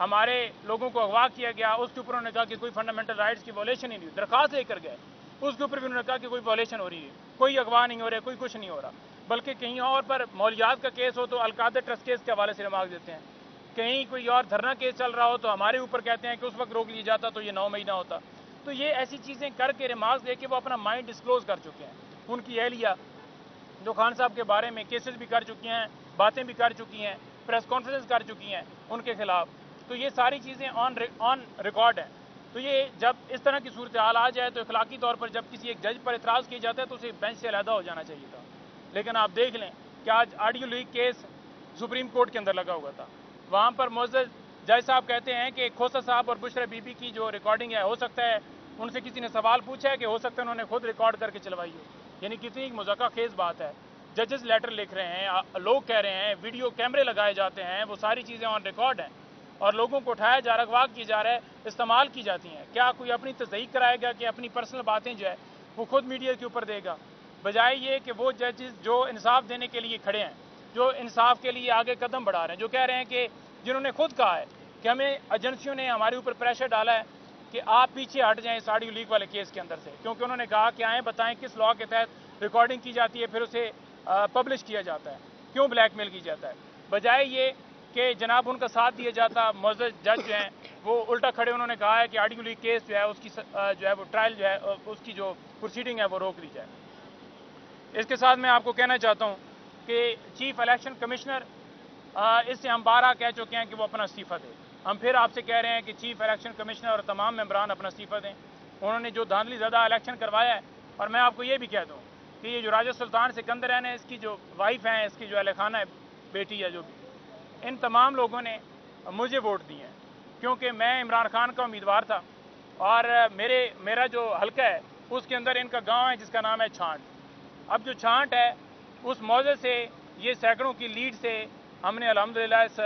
ہمارے لوگوں کو اغوا کیا گیا، اس کے اوپر انہوں نے کہا کہ کوئی فنڈامنٹل رائٹس کی وائلیشن ہی نہیں ہوئی، درخواست لے کر گئے اس کے اوپر بھی انہوں نے کہا کہ کوئی وائلیشن ہو رہی ہے، کوئی اغوا نہیں ہو رہا ہے، کوئی کچھ نہیں ہو رہا، بلکہ کہیں اور پر مولیات کا کیس ہو تو القادر ٹرسٹ کیس کے حوالے سے ریمارک دیتے ہیں، کہیں کوئی اور دھرنا کیس چل رہا ہو تو ہمارے اوپر کہتے ہیں کہ اس وقت روک لیا جاتا تو یہ 9 مہینہ ہوتا. تو یہ ایسی چیزیں کر کے ریمارکس دے کے وہ اپنا مائنڈ ڈسکلوز کر چکے ہیں. ان کی اہلیہ جو خان صاحب کے بارے میں کیسز بھی کر چکی ہیں، باتیں بھی کر چکی ہیں، پریس کانفرنس کر چکی ہیں ان کے خلاف. تو یہ ساری چیزیں آن ریکارڈ ہیں. تو یہ جب اس طرح کی صورتحال آ جائے تو اخلاقی طور پر جب کسی ایک جج پر اعتراض کیا جاتا ہے تو اسے بینچ سے علیحدہ ہو جانا چاہیے تھا. لیکن آپ دیکھ لیں کہ آج audio leak case Supreme Court کے اندر لگا ہوا تھا. وہاں پر معزز جج صاحب کہتے ہیں کہ کھوسا صاحب اور بشرا بی بی کی جو ریکارڈنگ ہے ہو سکتا ہے ان سے کسی نے سوال پوچھا ہے کہ ہو سکتا ہے انہوں نے خود ریکارڈ کر کے چلوائی ہو. یعنی کتنی مذاکرہ خیز بات ہے. ججز لیٹر لکھ رہے ہیں، لوگ کہہ رہے ہیں، ویڈیو کیمرے لگائے جاتے ہیں، وہ ساری چیزیں آن ریکارڈ ہیں اور لوگوں کو اٹھایا جا رہا ہے، اغوا کی جا رہا ہے، استعمال کی جاتی ہیں. کیا کوئی اپنی تصدیق کرائے گا کہ اپنی پرسنل باتیں جو ہے وہ خود میڈیا کے اوپر دے گا؟ بجائے یہ کہ وہ ججز جو انصاف دینے کے لیے کھڑے ہیں، جو انصاف کے لیے آگے قدم بڑھا رہے ہیں، جو کہہ رہے ہیں کہ جنہوں نے خود کہا ہے کہ ہمیں ایجنسیوں نے ہمارے اوپر پریشر ڈالا ہے کہ آپ پیچھے ہٹ جائیں اس آڈیو لیک والے کیس کے اندر سے، کیونکہ انہوں نے کہا کہ آئیں بتائیں کس لاء کے تحت ریکارڈنگ کی جاتی ہے پھر اسے پبلش کیا جاتا ہے، کیوں بلیک میل کی جاتا ہے. بجائے یہ کہ جناب ان کا ساتھ دیا جاتا، معزز جج جو ہیں وہ الٹا کھڑے انہوں نے کہا ہے کہ آڈیو لیک کیس جو ہے اس کی جو ہے وہ ٹرائل جو ہے اس کی جو پروسیڈنگ ہے وہ روک لی جائے. اس کے ساتھ میں آپ کو کہنا چاہتا ہوں کہ چیف الیکشن کمشنر اس سے ہم بارہ کہہ چکے ہیں کہ وہ اپنا استعفیٰ دے. ہم پھر آپ سے کہہ رہے ہیں کہ چیف الیکشن کمشنر اور تمام ممبران اپنا استعفیٰ دیں. انہوں نے جو دھاندلی زدہ الیکشن کروایا ہے، اور میں آپ کو یہ بھی کہہ دوں کہ یہ جو راجہ سلطان سکندر ہیں اس کی جو وائف ہیں، اس کی جو اہل خانہ ہے، بیٹی ہے جو بھی، ان تمام لوگوں نے مجھے ووٹ دیے ہیں کیونکہ میں عمران خان کا امیدوار تھا اور میرا جو حلقہ ہے اس کے اندر ان کا گاؤں ہے جس کا نام ہے چھانٹ. اب جو چھانٹ ہے اس موضع سے یہ سینکڑوں کی لیڈ سے ہم نے الحمدللہ اس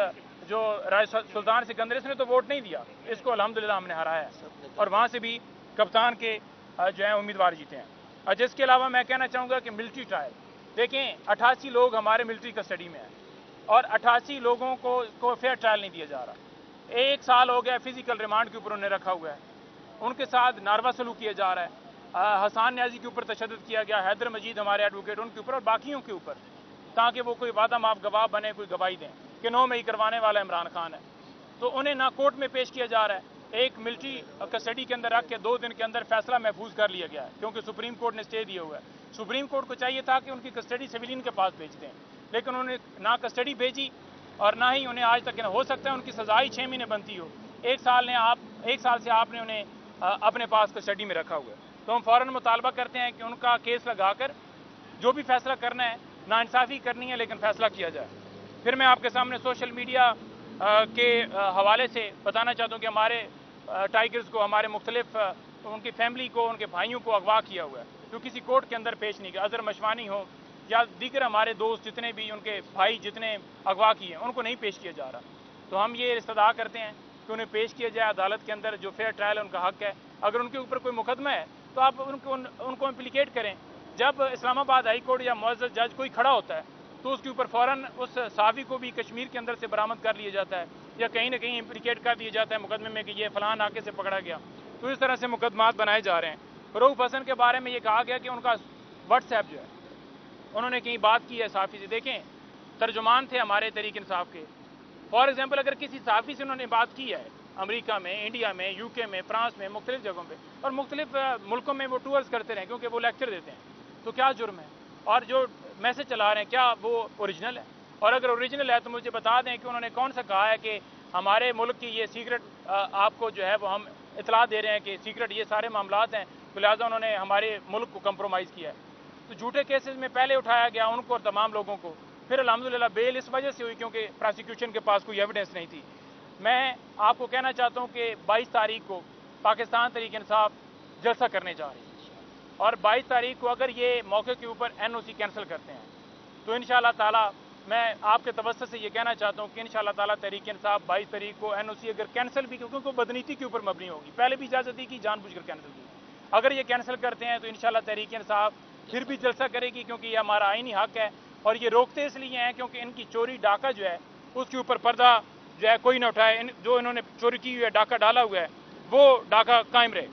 جو راجہ سلطان سکندر اس نے تو ووٹ نہیں دیا، اس کو الحمدللہ ہم نے ہرایا ہے اور وہاں سے بھی کپتان کے جو ہیں امیدوار جیتے ہیں. جس کے علاوہ میں کہنا چاہوں گا کہ ملٹری ٹرائل دیکھیں، 88 لوگ ہمارے ملٹری کسٹڈی میں ہیں اور 88 لوگوں کو فیئر ٹرائل نہیں دیا جا رہا. 1 سال ہو گیا فزیکل ریمانڈ کے اوپر انہیں رکھا ہوا ہے، ان کے ساتھ ناروا سلوک کیا جا رہا ہے. حسان نیازی کے اوپر تشدد کیا گیا، حیدر مجید ہمارے ایڈوکیٹ ان کے اوپر اور باقیوں کے اوپر، تاکہ وہ کوئی وعدہ معاف گواہ بنے، کوئی گواہی دیں کہ 9 مئی کروانے والا عمران خان ہے. تو انہیں نہ کورٹ میں پیش کیا جا رہا ہے. ایک ملٹری کسٹڈی کے اندر رکھ کے 2 دن کے اندر فیصلہ محفوظ کر لیا گیا ہے کیونکہ سپریم کورٹ نے اسٹے دیا ہوا ہے. سپریم کورٹ کو چاہیے تھا کہ ان کی کسٹڈی سویلین کے پاس بھیج دیں، لیکن انہوں نے نہ کسٹڈی بھیجی اور نہ ہی انہیں آج تک ہو سکتا ہے ان کی سزا ہی 6 مہینے بنتی ہو. 1 سال سے آپ نے انہیں اپنے پاس کسٹڈی میں رکھا ہوا ہے. تو ہم فوراً مطالبہ کرتے ہیں کہ ان کا کیس لگا کر جو بھی فیصلہ کرنا ہے، ناانصافی کرنی ہے لیکن فیصلہ کیا جائے. پھر میں آپ کے سامنے سوشل میڈیا کے حوالے سے بتانا چاہتا ہوں کہ ہمارے ٹائیگرز کو، ہمارے مختلف ان کی فیملی کو، ان کے بھائیوں کو اغوا کیا ہوا ہے جو کسی کورٹ کے اندر پیش نہیں کیا. اظہر مشوانی ہو یا دیگر ہمارے دوست جتنے بھی، ان کے بھائی جتنے اغوا کیے ہیں ان کو نہیں پیش کیا جا رہا. تو ہم یہ استدعا کرتے ہیں کہ انہیں پیش کیا جائے عدالت کے اندر، جو فیئر ٹرائل ان کا حق ہے. اگر ان کے اوپر کوئی مقدمہ ہے تو آپ ان کو امپلیکیٹ کریں. جب اسلام آباد ہائی کورٹ یا معزز جج کوئی کھڑا ہوتا ہے تو اس کے اوپر فوراً اس صحافی کو بھی کشمیر کے اندر سے برآمد کر لیا جاتا ہے یا کہیں نہ کہیں امپلیکیٹ کر دیا جاتا ہے مقدمے میں کہ یہ فلاں ناکے سے پکڑا گیا. تو اس طرح سے مقدمات بنائے جا رہے ہیں. رؤوف حسن کے بارے میں یہ کہا گیا کہ ان کا واٹس ایپ جو ہے انہوں نے کہیں بات کی ہے صحافی سے. دیکھیں، ترجمان تھے ہمارے تحریک انصاف کے. فار ایگزامپل اگر کسی صحافی سے انہوں نے بات کی ہے امریکہ میں، انڈیا میں، یو کے میں، فرانس میں، مختلف جگہوں پہ اور مختلف ملکوں میں وہ ٹورز کرتے رہے کیونکہ وہ لیکچر دیتے ہیں، تو کیا جرم ہے؟ اور جو میسج چلا رہے ہیں کیا وہ اوریجنل ہے؟ اور اگر اوریجنل ہے تو مجھے بتا دیں کہ انہوں نے کون سا کہا ہے کہ ہمارے ملک کی یہ سیکرٹ آپ کو جو ہے وہ ہم اطلاع دے رہے ہیں کہ سیکرٹ یہ سارے معاملات ہیں، تو لہٰذا انہوں نے ہمارے ملک کو کمپرومائز کیا ہے. تو جھوٹے کیسز میں پہلے اٹھایا گیا ان کو اور تمام لوگوں کو، پھر الحمدللہ بیل اس وجہ سے ہوئی کیونکہ پراسیکیوشن کے پاس کوئی ایویڈنس نہیں تھی. میں آپ کو کہنا چاہتا ہوں کہ 22 تاریخ کو پاکستان تحریک انصاف جلسہ کرنے جا رہی ہے اور 22 تاریخ کو اگر یہ موقع کے اوپر NOC کینسل کرتے ہیں تو انشاءاللہ تعالی میں آپ کے توسط سے یہ کہنا چاہتا ہوں کہ انشاءاللہ تعالی تحریک انصاف 22 تاریخ کو NOC اگر کینسل بھی، کیونکہ وہ بدنیتی کے اوپر مبنی ہوگی، پہلے بھی اجازت دی کہ جان بوجھ کر کینسل کی، اگر یہ کینسل کرتے ہیں تو انشاءاللہ تحریک انصاف پھر بھی جلسہ کرے گی کیونکہ یہ ہمارا آئینی حق ہے. اور یہ روکتے اس لیے ہیں کیونکہ ان کی چوری ڈاکہ جو ہے اس کے اوپر پردہ جو ہے کوئی نہ اٹھائے، جو انہوں نے چوری کی ہوئی ہے، ڈاکہ ڈالا ہوا ہے، وہ ڈاکہ قائم رہے۔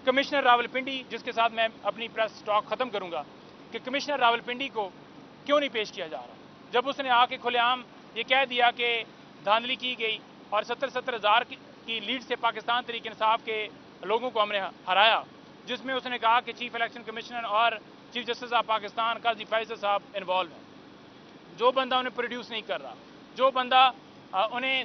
کمشنر راولپنڈی، جس کے ساتھ میں اپنی پریس ٹاک ختم کروں گا، کہ کمشنر راولپنڈی کو کیوں نہیں پیش کیا جا رہا؟ جب اس نے آ کے کھلے عام یہ کہہ دیا کہ دھاندلی کی گئی اور 70 ہزار کی لیڈ سے پاکستان تحریک انصاف کے لوگوں کو ہم نے ہرایا، جس میں اس نے کہا کہ چیف الیکشن کمشنر اور چیف جسٹس آف پاکستان قاضی فیصل صاحب انوالو ہیں۔ جو بندہ انہیں پروڈیوس نہیں کر رہا، جو بندہ انہیں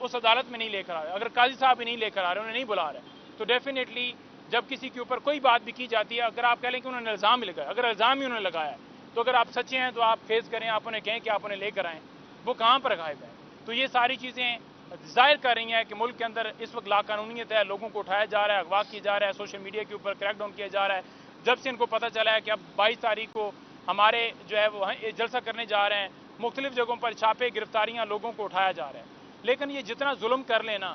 اس عدالت میں نہیں لے کر آ رہا، اگر قاضی صاحب ہی نہیں لے کر آ رہے، انہیں نہیں بلا رہے، تو ڈیفینیٹلی جب کسی کے اوپر کوئی بات بھی کی جاتی ہے، اگر آپ کہہ لیں کہ انہوں نے الزام ہی لگایا، اگر الزام ہی انہوں نے لگایا ہے، تو اگر آپ سچے ہیں تو آپ فیس کریں، آپ انہیں کہیں کہ آپ انہیں لے کر آئیں، وہ کہاں پر غائب ہیں؟ تو یہ ساری چیزیں ظاہر کر رہی ہیں کہ ملک کے اندر اس وقت لا قانونیت ہے، لوگوں کو اٹھایا جا رہا ہے، اغوا کیا جا رہا ہے، سوشل میڈیا کے اوپر کریک ڈاؤن کیا جا رہا ہے۔ جب سے ان کو پتہ چلا ہے کہ اب 22 تاریخ کو ہمارے جو ہے وہ جلسہ کرنے جا رہے ہیں، مختلف جگہوں پر چھاپے، گرفتاریاں، لوگوں کو اٹھایا جا رہا ہے، لیکن یہ جتنا ظلم کر لینا،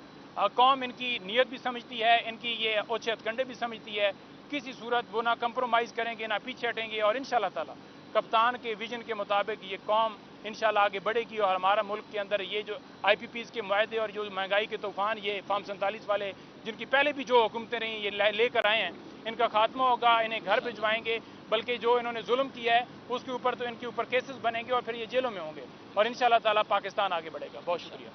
قوم ان کی نیت بھی سمجھتی ہے، ان کی یہ اوچھے ہتھ بھی سمجھتی ہے، کسی صورت وہ نہ کمپرومائز کریں گے، نہ پیچھے ہٹیں گے، اور انشاءاللہ تعالی کپتان کے ویژن کے مطابق یہ قوم انشاءاللہ آگے بڑھے گی، اور ہمارا ملک کے اندر یہ جو آئی پی پیز کے معاہدے اور جو مہنگائی کے طوفان، یہ فارم 47 والے جن کی پہلے بھی جو حکومتیں رہیں یہ لے کر آئے ہیں، ان کا خاتمہ ہوگا، انہیں گھر بھجوائیں گے، بلکہ جو انہوں نے ظلم کیا ہے اس کے اوپر تو ان کے اوپر کیسز بنیں گے اور پھر یہ جیلوں میں ہوں گے، اور انشاءاللہ تعالی پاکستان آگے بڑھے گا۔ بہت شکریہ۔